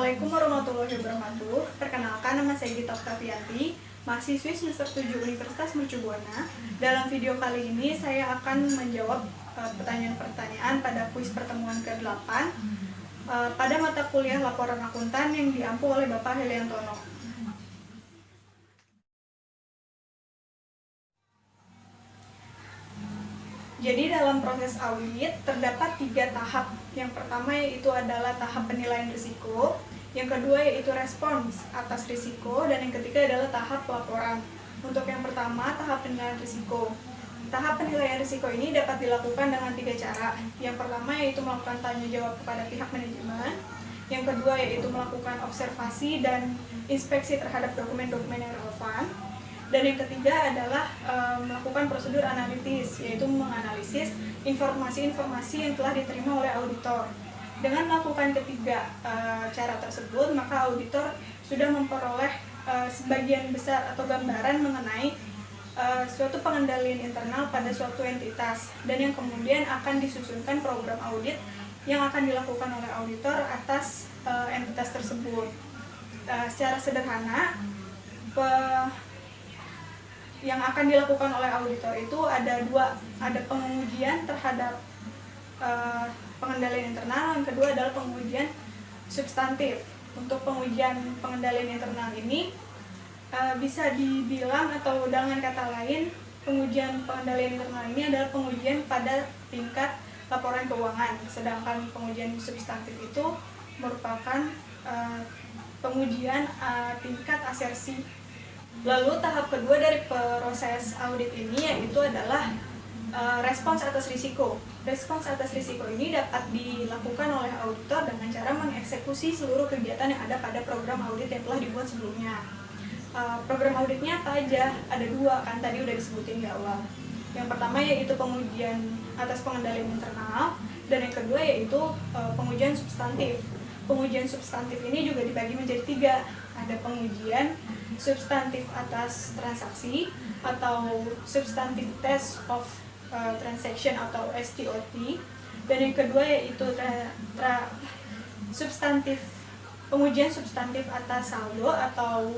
Assalamualaikum warahmatullahi wabarakatuh. Perkenalkan, nama saya Gita Oktavianti, mahasiswi semester 7 Universitas Mercu Buana. Dalam video kali ini saya akan menjawab pertanyaan-pertanyaan pada kuis pertemuan ke-8 pada mata kuliah laporan akuntan yang diampu oleh Bapak Heliantono. Jadi dalam proses audit terdapat 3 tahap. Yang pertama yaitu adalah tahap penilaian risiko, yang kedua yaitu respons atas risiko, dan yang ketiga adalah tahap pelaporan. Untuk yang pertama, tahap penilaian risiko. Tahap penilaian risiko ini dapat dilakukan dengan 3 cara. Yang pertama yaitu melakukan tanya jawab kepada pihak manajemen. Yang kedua yaitu melakukan observasi dan inspeksi terhadap dokumen-dokumen yang relevan. Dan yang ketiga adalah melakukan prosedur analitis, yaitu menganalisis informasi-informasi yang telah diterima oleh auditor. Dengan melakukan ketiga cara tersebut, maka auditor sudah memperoleh sebagian besar atau gambaran mengenai suatu pengendalian internal pada suatu entitas, dan yang kemudian akan disusunkan program audit yang akan dilakukan oleh auditor atas entitas tersebut. Secara sederhana, yang akan dilakukan oleh auditor itu ada pengujian terhadap pengendalian internal, yang kedua adalah pengujian substantif. Untuk pengujian pengendalian internal ini bisa dibilang atau dengan kata lain, pengujian pengendalian internal ini adalah pengujian pada tingkat laporan keuangan, sedangkan pengujian substantif itu merupakan pengujian tingkat asersi. Lalu tahap kedua dari proses audit ini yaitu adalah respons atas risiko. Respons atas risiko ini dapat dilakukan oleh auditor dengan cara mengeksekusi seluruh kegiatan yang ada pada program audit yang telah dibuat sebelumnya. Program auditnya apa aja? Ada 2 kan, tadi udah disebutin di awal. Yang pertama yaitu pengujian atas pengendalian internal, dan yang kedua yaitu pengujian substantif. Pengujian substantif ini juga dibagi menjadi 3. Ada pengujian substantif atas transaksi atau substantif test of transaction atau STOT, dan yang kedua yaitu pengujian substantif atas saldo atau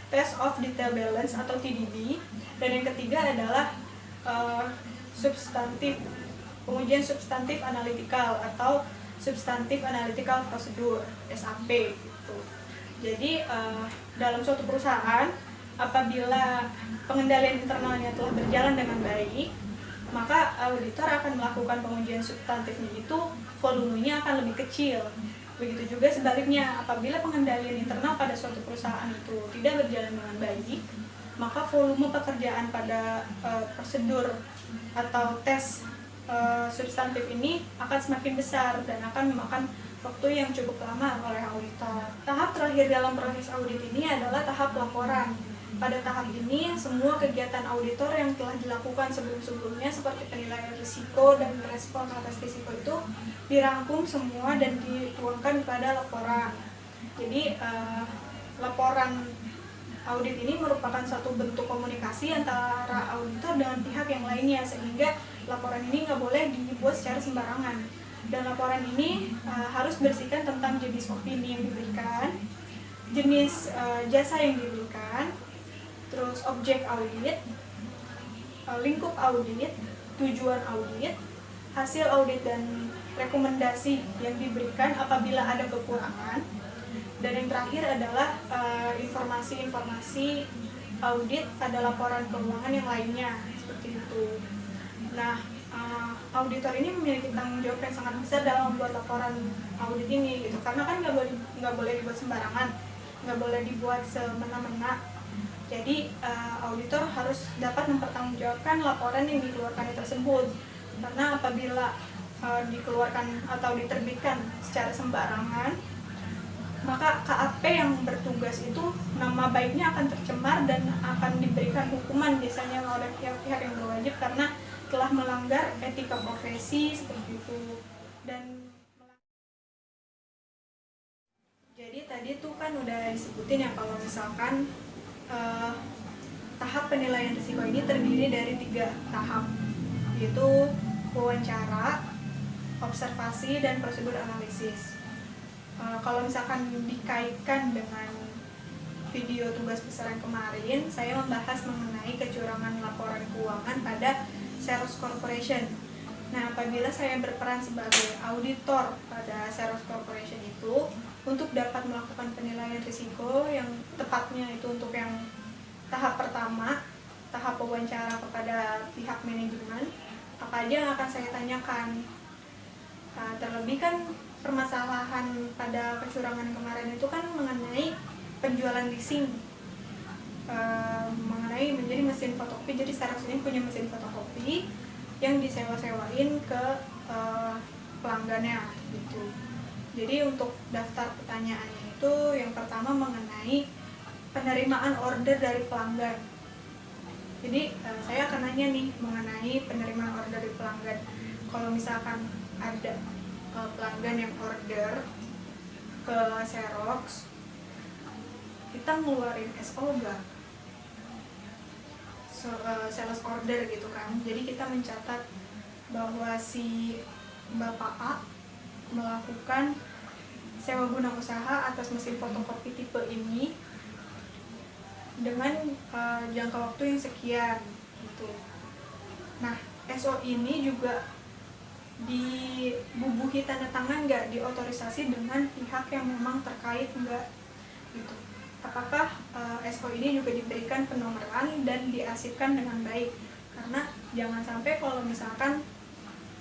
test of detail balance atau TDB, dan yang ketiga adalah pengujian substantif analitikal atau substantif analytical procedure SAP gitu. Jadi dalam suatu perusahaan, apabila pengendalian internalnya telah berjalan dengan baik, maka auditor akan melakukan pengujian substantifnya itu volumenya akan lebih kecil. Begitu juga sebaliknya, apabila pengendalian internal pada suatu perusahaan itu tidak berjalan dengan baik, maka volume pekerjaan pada prosedur atau tes substantif ini akan semakin besar dan akan memakan waktu yang cukup lama oleh auditor. Tahap terakhir dalam proses audit ini adalah tahap laporan. Pada tahap ini, semua kegiatan auditor yang telah dilakukan sebelum-sebelumnya seperti penilaian risiko dan respons atas risiko itu dirangkum semua dan dituangkan pada laporan. Jadi laporan audit ini merupakan satu bentuk komunikasi antara auditor dengan pihak yang lainnya, sehingga laporan ini nggak boleh dibuat secara sembarangan. Dan laporan ini harus bersihkan tentang jenis opini yang diberikan, jenis jasa yang diberikan, terus objek audit, lingkup audit, tujuan audit, hasil audit dan rekomendasi yang diberikan apabila ada kekurangan, dan yang terakhir adalah informasi-informasi audit pada laporan keuangan yang lainnya, seperti itu. Nah, auditor ini memiliki tanggung jawab yang sangat besar dalam membuat laporan audit ini, gitu. Karena kan nggak boleh dibuat sembarangan, nggak boleh dibuat semena-mena. Jadi auditor harus dapat mempertanggungjawabkan laporan yang dikeluarkan tersebut. Karena apabila dikeluarkan atau diterbitkan secara sembarangan, maka KAP yang bertugas itu nama baiknya akan tercemar dan akan diberikan hukuman biasanya oleh pihak-pihak yang berwajib karena telah melanggar etika profesi seperti itu. Dan jadi tadi tuh kan udah disebutin ya, kalau misalkan tahap penilaian risiko ini terdiri dari 3 tahap, yaitu wawancara, observasi, dan prosedur analisis. Kalau misalkan dikaitkan dengan video tugas besaran kemarin, saya membahas mengenai kecurangan laporan keuangan pada Xerox Corporation. Nah, apabila saya berperan sebagai auditor pada Xerox Corporation itu, untuk dapat melakukan penilaian risiko yang tepatnya itu untuk yang tahap pertama, tahap wawancara kepada pihak manajemen, apa aja yang akan saya tanyakan. Terlebih kan permasalahan pada kecurangan kemarin itu kan mengenai penjualan leasing, mengenai menjadi mesin fotokopi. Jadi Xerox ini punya mesin fotokopi yang disewa-sewain ke pelanggannya gitu. Jadi untuk daftar pertanyaannya itu yang pertama mengenai penerimaan order dari pelanggan. Jadi saya akan nanya nih mengenai penerimaan order dari pelanggan. Kalau misalkan ada pelanggan yang order ke Xerox, kita ngeluarin SO enggak? Sales order gitu kan. Jadi kita mencatat bahwa si Bapak A melakukan sewa guna usaha atas mesin fotokopi tipe ini dengan jangka waktu yang sekian gitu. Nah, SO ini juga dibubuhi tanda tangan nggak, diotorisasi dengan pihak yang memang terkait nggak gitu. Apakah SO ini juga diberikan penomoran dan diarsipkan dengan baik, karena jangan sampai kalau misalkan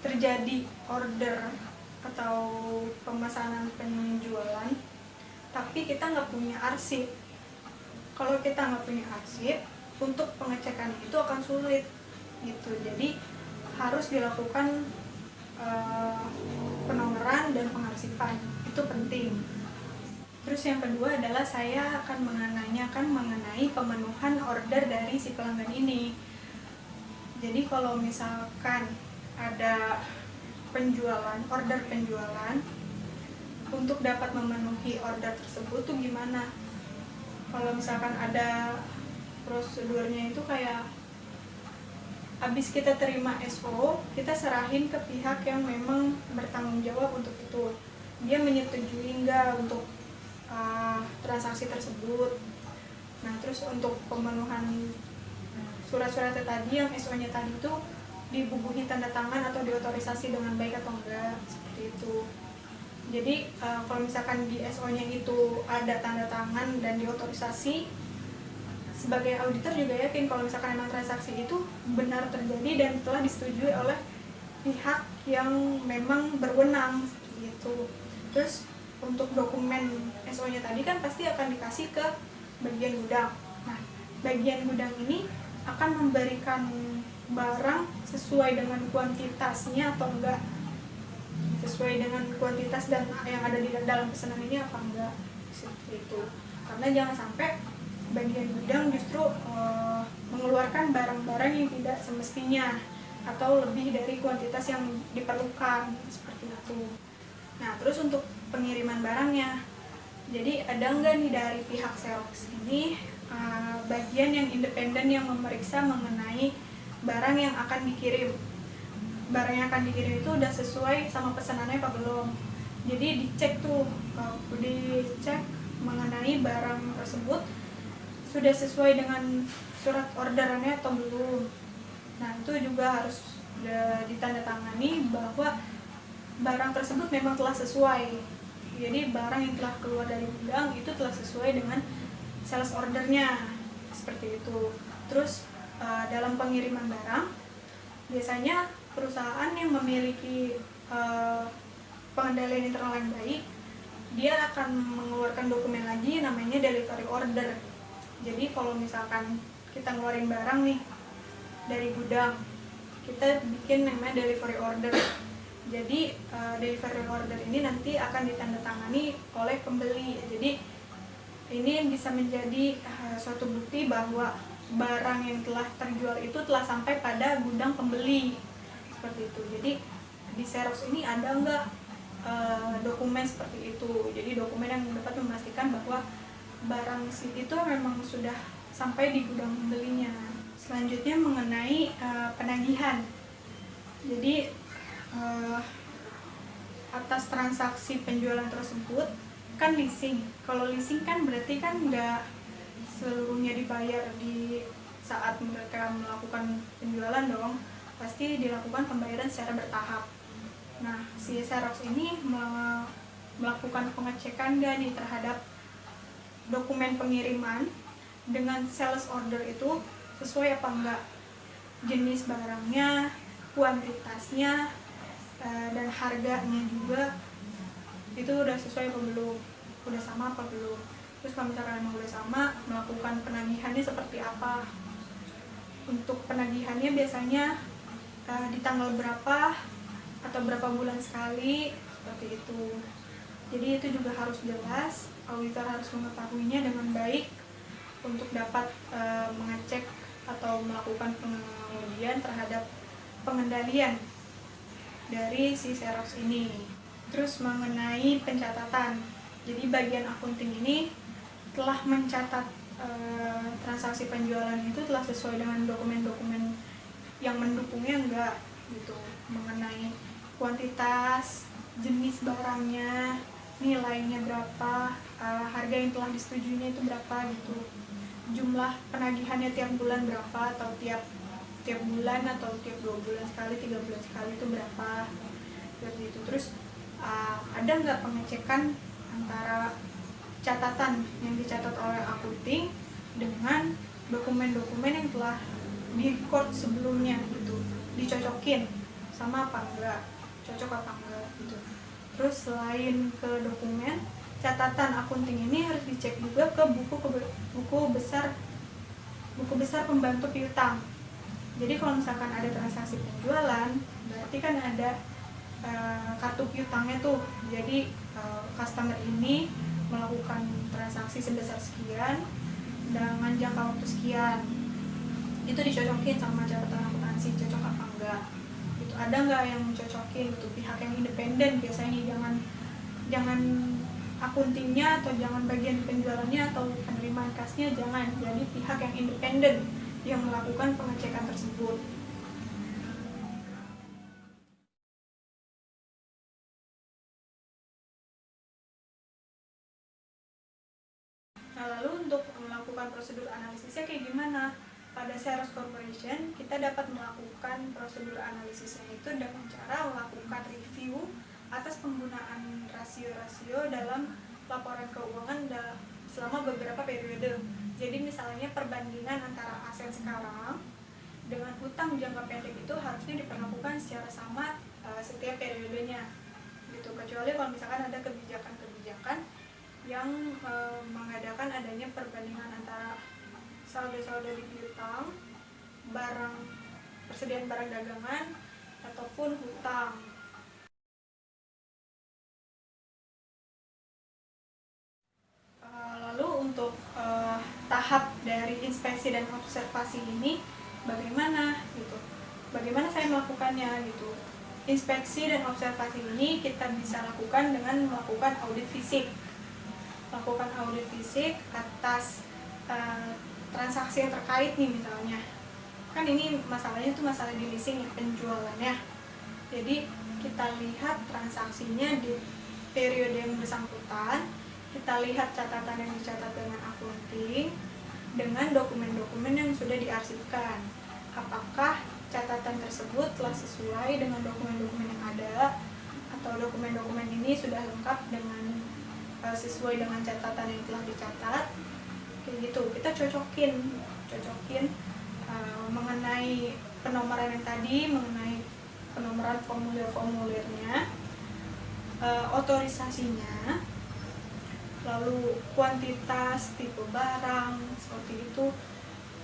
terjadi order atau pemesanan penjualan tapi kita nggak punya arsip. Kalau kita nggak punya arsip, untuk pengecekan itu akan sulit gitu. Jadi harus dilakukan penomoran dan pengarsipan, itu penting. Terus yang kedua adalah saya akan menanyakan mengenai pemenuhan order dari si pelanggan ini. Jadi kalau misalkan ada order penjualan, untuk dapat memenuhi order tersebut tuh gimana? Kalau misalkan ada prosedurnya itu kayak habis kita terima SO, kita serahin ke pihak yang memang bertanggung jawab untuk itu. Dia menyetujui enggak untuk transaksi tersebut. Nah, terus untuk pemenuhan surat-suratnya tadi, yang SO-nya tadi itu dibubuhi tanda tangan atau diotorisasi dengan baik atau enggak, seperti itu. Jadi kalau misalkan di SO-nya itu ada tanda tangan dan diotorisasi, sebagai auditor juga yakin kalau misalkan memang transaksi itu benar terjadi dan telah disetujui oleh pihak yang memang berwenang, seperti itu. Terus untuk dokumen SO-nya tadi kan pasti akan dikasih ke bagian gudang. Nah, bagian gudang ini akan memberikan barang sesuai dengan kuantitasnya atau enggak, sesuai dengan kuantitas dan yang ada di dalam pesanan ini apa enggak, seperti itu. Karena jangan sampai bagian gudang justru mengeluarkan barang-barang yang tidak semestinya atau lebih dari kuantitas yang diperlukan, seperti itu. Nah, terus untuk pengiriman barangnya, jadi ada enggak nih dari pihak Xerox ini bagian yang independen yang memeriksa mengenai barang yang akan dikirim. Barang yang akan dikirim itu udah sesuai sama pesanannya apa belum. Jadi dicek mengenai barang tersebut sudah sesuai dengan surat orderannya atau belum. Nah, itu juga harus ditandatangani bahwa barang tersebut memang telah sesuai. Jadi barang yang telah keluar dari gudang itu telah sesuai dengan sales ordernya, seperti itu. Terus dalam pengiriman barang, biasanya perusahaan yang memiliki pengendalian internal yang baik, dia akan mengeluarkan dokumen lagi namanya delivery order. Jadi kalau misalkan kita ngeluarin barang nih dari gudang, kita bikin namanya delivery order. Jadi delivery order ini nanti akan ditandatangani oleh pembeli. Jadi ini bisa menjadi suatu bukti bahwa barang yang telah terjual itu telah sampai pada gudang pembeli, seperti itu. Jadi di Xerox ini ada nggak dokumen seperti itu? Jadi dokumen yang dapat memastikan bahwa barang itu memang sudah sampai di gudang pembelinya. Selanjutnya mengenai penagihan. Jadi atas transaksi penjualan tersebut kan leasing. Kalau leasing kan berarti kan nggak seluruhnya dibayar di saat mereka melakukan penjualan dong, pasti dilakukan pembayaran secara bertahap. Nah, si Xerox ini melakukan pengecekan nggak nih terhadap dokumen pengiriman dengan sales order itu sesuai apa enggak, jenis barangnya, kuantitasnya, dan harganya juga itu udah sesuai apa belum, udah sama apa belum. Terus kalau misalkan emang udah sama, melakukan penagihannya seperti apa. Untuk penagihannya biasanya di tanggal berapa atau berapa bulan sekali, seperti itu. Jadi itu juga harus jelas, auditor harus mengetahuinya dengan baik untuk dapat mengecek atau melakukan pengujian terhadap pengendalian dari si Xerox ini. Terus mengenai pencatatan, jadi bagian akunting ini telah mencatat transaksi penjualan itu telah sesuai dengan dokumen-dokumen yang mendukungnya enggak gitu, mengenai kuantitas, jenis barangnya, nilainya berapa, harga yang telah disetujuinya itu berapa gitu, jumlah penagihannya tiap bulan berapa, atau tiap bulan atau tiap 2 bulan sekali, 3 bulan sekali itu berapa, seperti itu. Terus ada nggak pengecekan antara catatan yang dicatat oleh akunting dengan dokumen-dokumen yang telah di-record sebelumnya gitu, dicocokin sama apa enggak, cocok apa enggak gitu. Terus selain ke dokumen, catatan akunting ini harus dicek juga ke buku besar pembantu piutang. Jadi kalau misalkan ada transaksi penjualan, berarti kan ada kartu piutangnya tuh. Jadi customer ini melakukan transaksi sebesar sekian dengan jangka waktu sekian, itu dicocokin sama catatan akuntansi, cocok apa enggak itu. Ada nggak yang mencocokin gitu, pihak yang independen biasanya, jangan akuntingnya atau jangan bagian penjualannya atau penerimaan kasnya, jangan, jadi pihak yang independen yang melakukan pengecekan tersebut. Nah, lalu untuk melakukan prosedur analisisnya kayak gimana? Pada Xerox Corporation, kita dapat melakukan prosedur analisisnya itu dengan cara melakukan review atas penggunaan rasio-rasio dalam laporan keuangan selama beberapa periode. Jadi misalnya perbandingan antara aset sekarang dengan hutang jangka pendek itu harusnya diperlakukan secara sama setiap periodenya gitu. Kecuali kalau misalkan ada kebijakan-kebijakan yang mengadakan adanya perbandingan antara saldo-saldo di piutang, persediaan barang dagangan, ataupun hutang. Lalu untuk tahap dari inspeksi dan observasi ini bagaimana gitu? Bagaimana saya melakukannya gitu? Inspeksi dan observasi ini kita bisa lakukan dengan melakukan audit fisik. Melakukan audit fisik atas transaksi yang terkait nih, misalnya kan ini masalahnya tuh masalah di leasing ya, penjualannya. Jadi kita lihat transaksinya di periode yang bersangkutan, kita lihat catatan yang dicatat dengan akunting dengan dokumen-dokumen yang sudah diarsipkan, apakah catatan tersebut telah sesuai dengan dokumen-dokumen yang ada, atau dokumen-dokumen ini sudah lengkap dengan sesuai dengan catatan yang telah dicatat, kayak gitu. Kita cocokin mengenai penomoran yang tadi, mengenai penomoran formulir-formulirnya, otorisasinya, lalu kuantitas, tipe barang, seperti itu.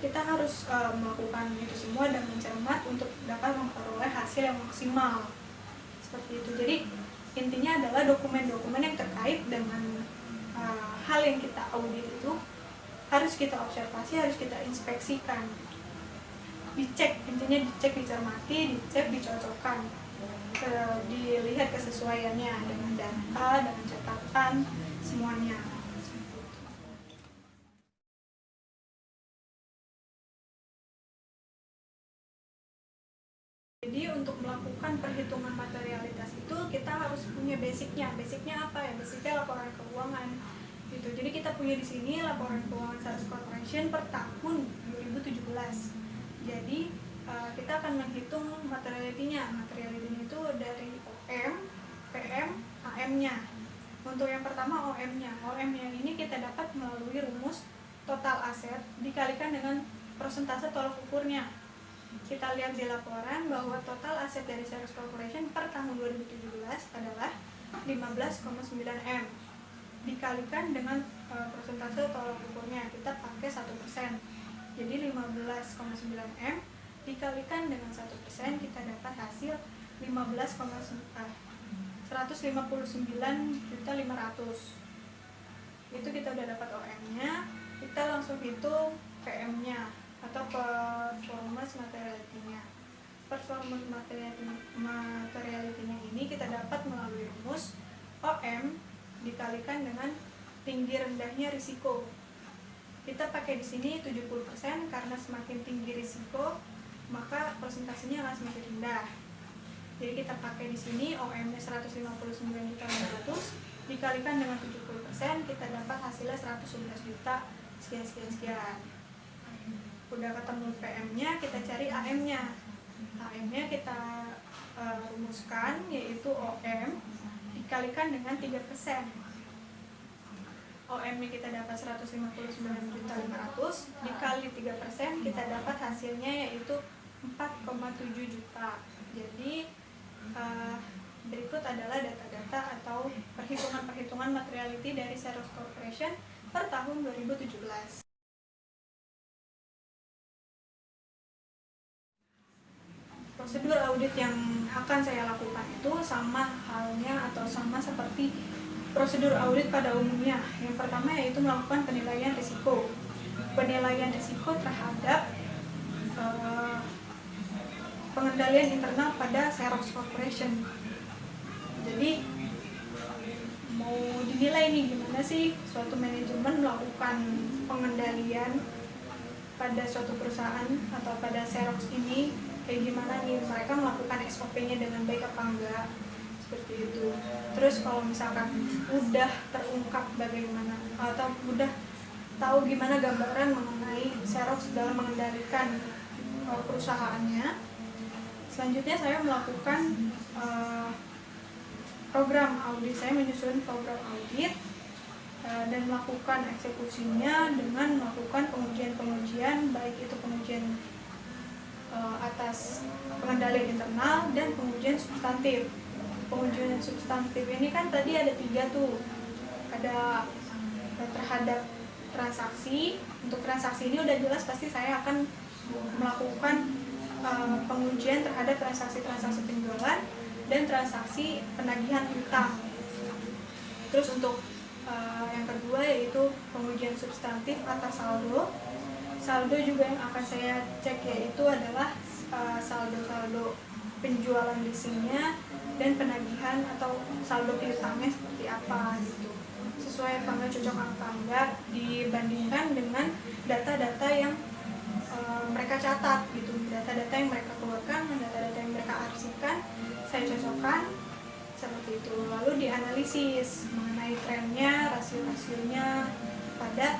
Kita harus melakukan itu semua dengan cermat untuk dapat memperoleh hasil yang maksimal, seperti itu. Jadi intinya adalah dokumen-dokumen yang terkait dengan hal yang kita audit itu harus kita observasi, harus kita inspeksikan, dicek, intinya dicek, dicermati, dicek, dicocokkan, dilihat kesesuaiannya dengan data, dengan catatan, semuanya. Jadi untuk melakukan perhitungan materialitas itu kita harus punya basicnya. Basicnya apa ya? Basicnya laporan keuangan. Gitu. Jadi kita punya di sini laporan keuangan Saros Corporation per tahun 2017. Jadi kita akan menghitung materialitinya. Materialitinya itu dari OM, PM, AM-nya. Untuk yang pertama OM-nya. OM-nya ini kita dapat melalui rumus total aset dikalikan dengan persentase tolak ukurnya. Kita lihat di laporan bahwa total aset dari Saros Corporation per tahun 2017 adalah 15,9 M dikalikan dengan persentase tolak ukurnya, kita pakai 1%. Jadi 15,9 M dikalikan dengan 1%, kita dapat hasil 159.500. Itu kita udah dapat OM-nya. Kita langsung hitung PM-nya atau performance materiality-nya. Performance materiality-nya ini kita dapat melalui rumus OM dikalikan dengan tinggi rendahnya risiko. Kita pakai di sini 70% karena semakin tinggi risiko maka persentasenya akan semakin rendah. Jadi kita pakai di sini OM-nya 159.500 dikalikan dengan 70%, kita dapat hasilnya 111 juta sekian. Udah ketemu PM-nya, kita cari AM-nya. AM-nya kita rumuskan, yaitu OM dikalikan dengan 3%. OM-nya kita dapat 159.500 dikali 3%, kita dapat hasilnya yaitu 4,7 juta. Jadi berikut adalah data-data atau perhitungan-perhitungan materiality dari Saros Corporation per tahun 2017. Prosedur audit yang akan saya lakukan itu sama halnya atau sama seperti prosedur audit pada umumnya. Yang pertama yaitu melakukan penilaian risiko. Penilaian risiko terhadap pengendalian internal pada Saros Corporation. Jadi mau dinilai nih gimana sih suatu manajemen melakukan pengendalian pada suatu perusahaan atau pada Xerox ini, kayak gimana nih mereka melakukan SOP-nya dengan baik apa enggak, seperti itu. Terus kalau misalkan udah terungkap bagaimana atau udah tahu gimana gambaran mengenai Xerox dalam mengendalikan perusahaannya, selanjutnya saya melakukan program audit. Saya menyusun program audit dan melakukan eksekusinya dengan melakukan pengujian-pengujian, baik itu pengujian atas pengendalian internal dan pengujian substantif. Pengujian substantif ini kan tadi ada 3 tuh, ada terhadap transaksi. Untuk transaksi ini udah jelas pasti saya akan melakukan pengujian terhadap transaksi-transaksi penjualan dan transaksi penagihan utang. Terus untuk yang kedua yaitu pengujian substantif atas saldo. Saldo juga yang akan saya cek yaitu adalah saldo-saldo penjualan leasingnya dan penagihan atau saldo piutangnya seperti apa gitu. Sesuai apa enggak, cocok apa enggak dibandingkan dengan data-data yang mereka catat gitu, data-data yang mereka keluarkan, data-data yang mereka arsipkan, saya cocokkan seperti itu. Lalu dianalisis mengenai trennya, rasio-rasionya pada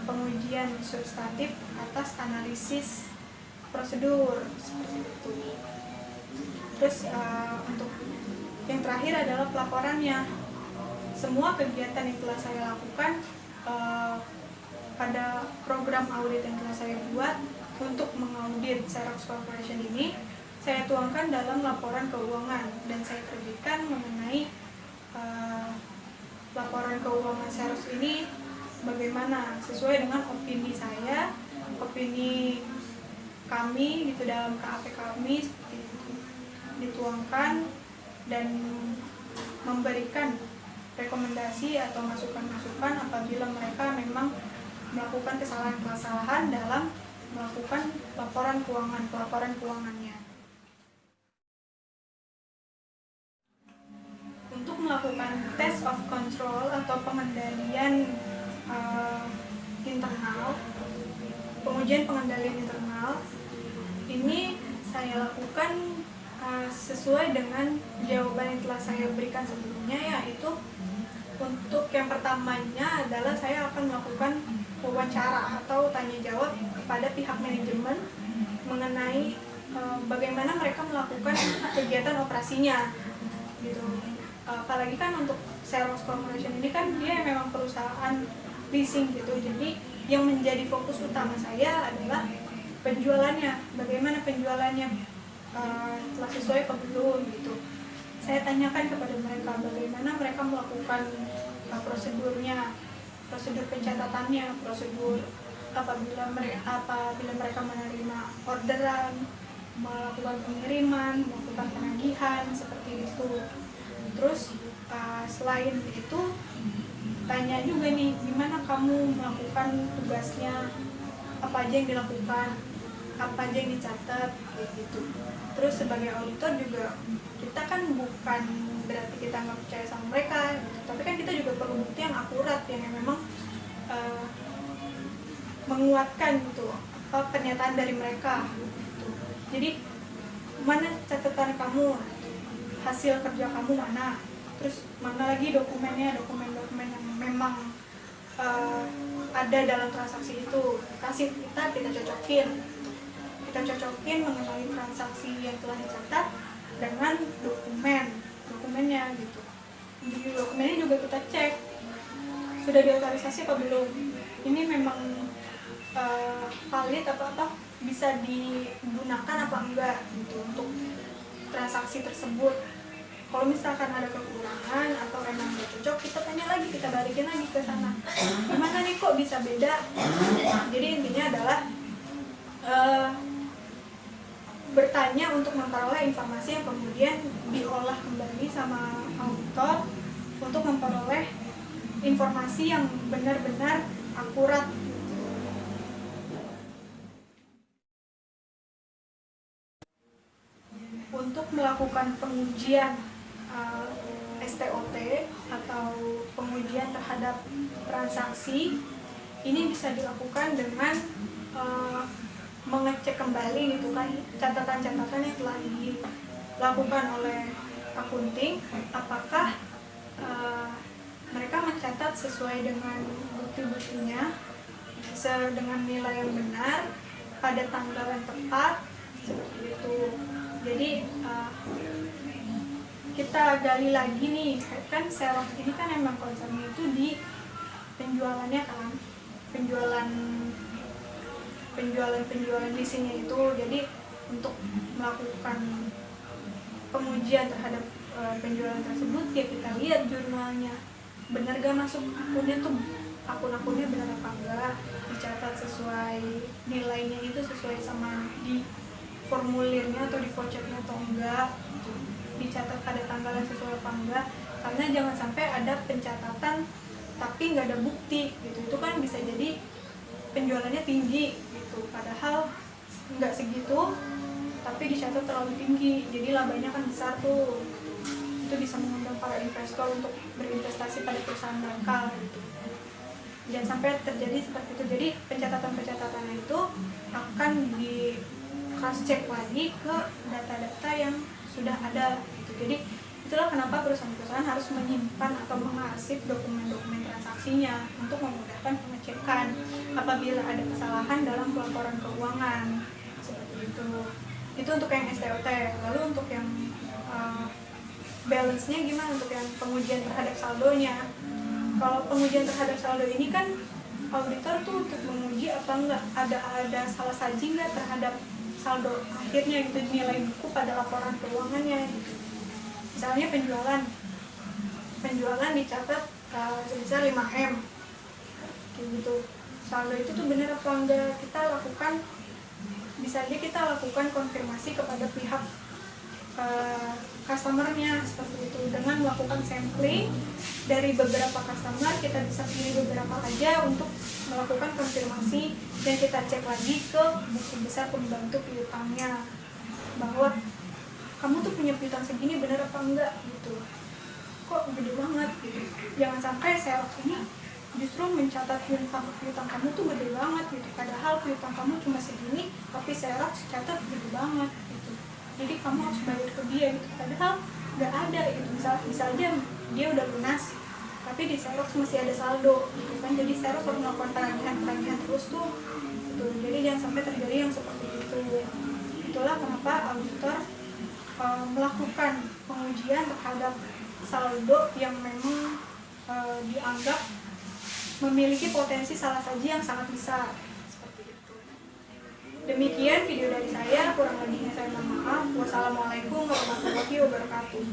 pengujian substantif atas analisis prosedur seperti itu. Terus untuk yang terakhir adalah pelaporannya. Semua kegiatan yang telah saya lakukan pada program audit yang telah saya buat untuk mengaudit Xerox Corporation ini, saya tuangkan dalam laporan keuangan dan saya terbitkan mengenai laporan keuangan Xerox ini bagaimana sesuai dengan opini saya, opini kami gitu dalam KAP kami, seperti itu dituangkan dan memberikan rekomendasi atau masukan-masukan apabila mereka memang melakukan kesalahan-kesalahan dalam melakukan laporan keuangannya. Untuk melakukan test of control atau pengendalian internal, pengujian pengendalian internal ini saya lakukan sesuai dengan jawaban yang telah saya berikan sebelumnya, yaitu untuk yang pertamanya adalah saya akan melakukan wawancara atau tanya jawab kepada pihak manajemen mengenai bagaimana mereka melakukan kegiatan operasinya gitu. Apalagi kan untuk Xerox Corporation ini kan dia memang perusahaan leasing gitu, jadi yang menjadi fokus utama saya adalah penjualannya, bagaimana penjualannya telah sesuai apa belum gitu. Saya tanyakan kepada mereka bagaimana mereka melakukan prosedurnya, prosedur pencatatannya, prosedur apabila mereka menerima orderan, melakukan pengiriman, melakukan penagihan seperti itu. Terus selain itu tanya juga nih, gimana kamu melakukan tugasnya, apa aja yang dilakukan, apa aja yang dicatat gitu. Terus sebagai auditor juga kita kan bukan berarti kita nggak percaya sama mereka gitu. Tapi kan kita juga perlu bukti yang akurat, yang memang menguatkan gitu apa pernyataan dari mereka gitu. Jadi mana catatan kamu, hasil kerja kamu mana, terus mana lagi dokumen yang memang ada dalam transaksi itu, kasih kita cocokin mengenai transaksi yang telah dicatat dengan dokumennya gitu. Di dokumennya juga kita cek sudah diotorisasi apa belum, ini memang valid apa bisa digunakan apa enggak gitu untuk transaksi tersebut. Kalau misalkan ada kekurangan atau emang nggak cocok, kita tanya lagi, kita balikin lagi ke sana, gimana nih kok bisa beda. Jadi intinya adalah bertanya untuk memperoleh informasi yang kemudian diolah kembali sama auditor untuk memperoleh informasi yang benar-benar akurat. Untuk melakukan pengujian STOT atau pengujian terhadap transaksi, ini bisa dilakukan dengan mengecek kembali gitu kan catatan-catatan yang telah dilakukan oleh akunting, apakah mereka mencatat sesuai dengan bukti-buktinya, dengan nilai yang benar pada tanggal yang tepat seperti itu. Jadi kita gali lagi nih, kan Xerox ini kan emang konsepnya itu di penjualannya kan, penjualan leasingnya itu. Jadi untuk melakukan pengujian terhadap penjualan tersebut, ya kita lihat jurnalnya benar gak masuk akunnya tuh, akun-akunnya benar apa enggak, dicatat sesuai nilainya itu sesuai sama di formulirnya atau di vouchernya atau enggak, dicatat pada tanggal yang sesuai apa enggak. Karena jangan sampai ada pencatatan tapi nggak ada bukti gitu, itu kan bisa jadi penjualannya tinggi gitu, padahal nggak segitu tapi dicatat terlalu tinggi, jadi labanya kan besar tuh. Itu bisa mengundang para investor untuk berinvestasi pada perusahaan mereka gitu. Jangan sampai terjadi seperti itu. Jadi pencatatan itu akan di cross check lagi ke data-data yang sudah ada gitu. Jadi itulah kenapa perusahaan-perusahaan harus menyimpan atau mengarsip dokumen-dokumen transaksinya untuk memudahkan pengecekan apabila ada kesalahan dalam pelaporan keuangan seperti itu. Itu untuk yang STOT. Lalu untuk yang balance-nya gimana, untuk yang pengujian terhadap saldonya? Kalau pengujian terhadap saldo ini kan auditor tuh untuk menguji apa enggak ada salah saji enggak terhadap saldo akhirnya gitu, nilai buku pada laporan keuangannya gitu. Misalnya penjualan dicatat sebesar 5M gitu, saldo itu tuh benar apa enggak, kita lakukan, bisa aja kita lakukan konfirmasi kepada pihak customernya seperti itu dengan melakukan sampling dari beberapa customer. Kita bisa pilih beberapa aja untuk melakukan konfirmasi dan kita cek lagi ke buku besar pembantu piutangnya bahwa kamu tuh punya piutang segini bener apa enggak gitu, kok gede banget gitu. Jangan sampai Xerox ini justru mencatat piutang kamu tuh gede banget gitu, padahal piutang kamu cuma segini tapi Xerox catat gede banget gitu. Jadi kamu harus bayar ke dia gitu, padahal nggak ada gitu. Bisa aja dia udah lunas tapi di Xerox masih ada saldo gitu kan, jadi Xerox harus melakukan penagihan terus tuh gitu. Jadi jangan sampai terjadi yang seperti itu. Itulah kenapa auditor melakukan pengujian terhadap saldo yang memang dianggap memiliki potensi salah saji yang sangat besar. Seperti itu. Demikian video dari saya, kurang lebihnya saya mohon maaf. Wassalamualaikum warahmatullahi wabarakatuh.